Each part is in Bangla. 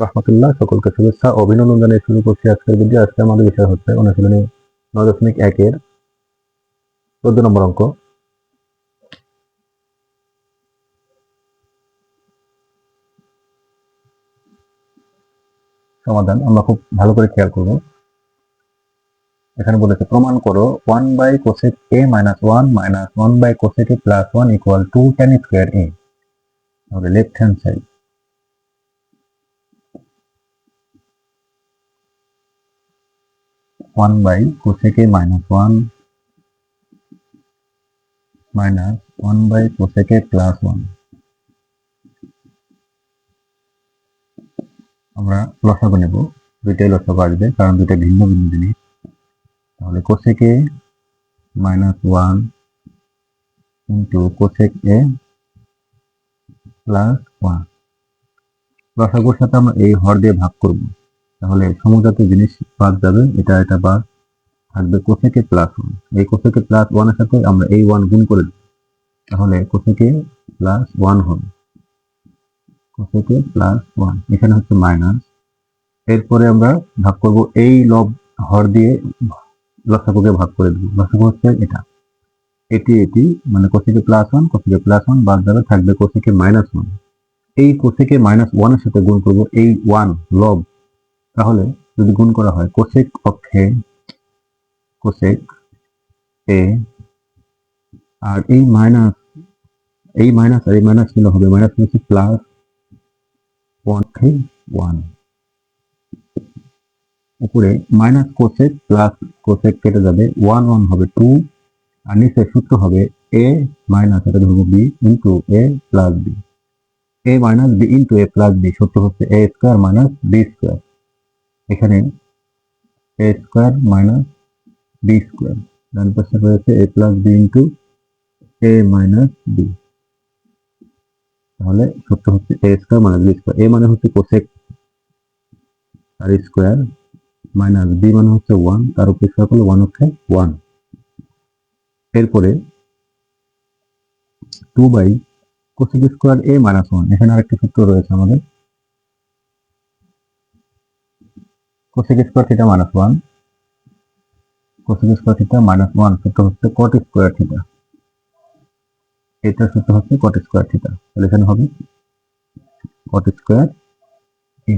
রহমতুল্লাহ, সকলকে শুভেচ্ছা ও অভিনন্দন জানিয়ে শুরু করছি আজকের ভিডিও। আজকে আমাদের বিষয় হচ্ছে অনুশীলনী 9.1 14 নম্বর অঙ্ক। সমাধান আমরা খুব ভালো করে খেয়াল করব। এখানে বলেছে প্রমাণ করো 1/cosec a - 1 - 1/cosec a + 1 = 2 tan square a। তাহলে left hand side 1/cosec a - 1 - 1/cosec a + 1। আমরা লসাগু নেব, দুইটাই লসাগু আসবে কারণ দুইটা ভিন্ন ভিন্ন জিনিস। তাহলে cosec a - 1 * cosec a + 1। লসাগুর সাথে আমরা এই হর দিয়ে ভাগ করব, তাহলে সমজাতীয় জিনিস বাদ যাবে, এটা বাদ থাকবে cosec a + 1। এই cosec a + 1 এর সাথে আমরা এই 1 গুণ করে দেব, তাহলে cosec a + 1 হবে। cosec a + 1 এখানে হচ্ছে মাইনাস। এরপরে আমরা ভাগ করব এই লব হর দিয়ে লসাগুকে ভাগ করে দেব। লসাগু হচ্ছে এটা, এটি মানে cosec a + 1, cosec a + 1 বাদ যাবে, থাকবে cosec a - 1। এই cosec a - 1 এর সাথে গুণ করব এই 1 লব, তাহলে যদি গুণ করা হয় cosec অক্ষে cosec a আর এই মাইনাস আর এই মাইনাস মিলে হবে মাইনাস হচ্ছে প্লাস 1 উপরে মাইনাস cosec প্লাস cosec কেটে যাবে, 1 হবে 2 আর নিচে সূত্র হবে a মাইনাস এটা ধরবো b into a plus b। a minus b into a plus b সূত্র হচ্ছে a square minus b square. এখানে a square minus b square, ডান পাশে রয়েছে a plus b into a minus b। তাহলে সূত্র হচ্ছে a square minus b square. a মানে হচ্ছে cosec আর স্কয়ার মাইনাস b মানে হচ্ছে 1, তার উপর স্কয়ার করলে 1 হচ্ছে 1। এরপরে 2/cosec স্কয়ার a - 1, এখানে আরেকটা সূত্র রয়েছে আমাদের cosec square theta - 1, cosec square theta - 1 সূত্র হচ্ছে cot স্কয়ার থিটা, এটা সূত্র হচ্ছে cot স্কয়ার থিটা। তাহলে এখানে হবে cot স্কয়ার a।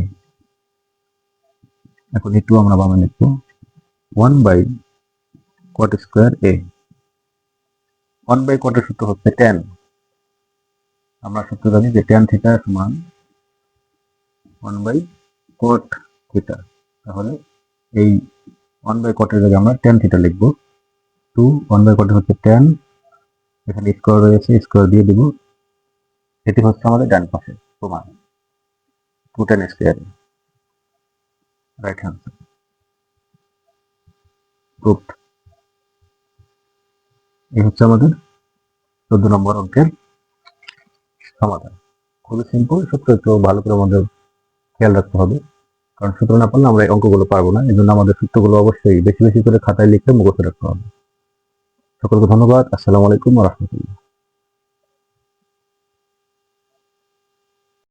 এখন একটু আমরা বামে লিখব 1/cot স্কয়ার a। 1/cot এর সূত্র হচ্ছে tan। আমরা সূত্র জানি যে tan থিটা সমান 1/cot থিটা। তাহলে এই 1/cot এর জায়গায় আমরা tan থিটা লিখব। 1/cot হচ্ছে tan, এখানে স্কয়ার রয়েছে, স্কয়ার দিয়ে দেব। এটি হচ্ছে আমাদের ডান পাশে প্রমাণ 2 tan square right hand proofed. এই হচ্ছে আমাদের 14 নম্বর অঙ্কের সমাধান। খুবই সিম্পল, সূত্র একটু ভালো করে আমাদের খেয়াল রাখতে হবে, কারণ সূত্র না পারলে আমরা এই অঙ্কগুলো পারবো না। এই জন্য আমাদের সূত্রগুলো অবশ্যই বেশি বেশি করে খাতায় লিখে মুখস্থ রাখতে হবে। সকলকে ধন্যবাদ। আসসালামু আলাইকুম ওয়া রাহমাতুল্লাহ।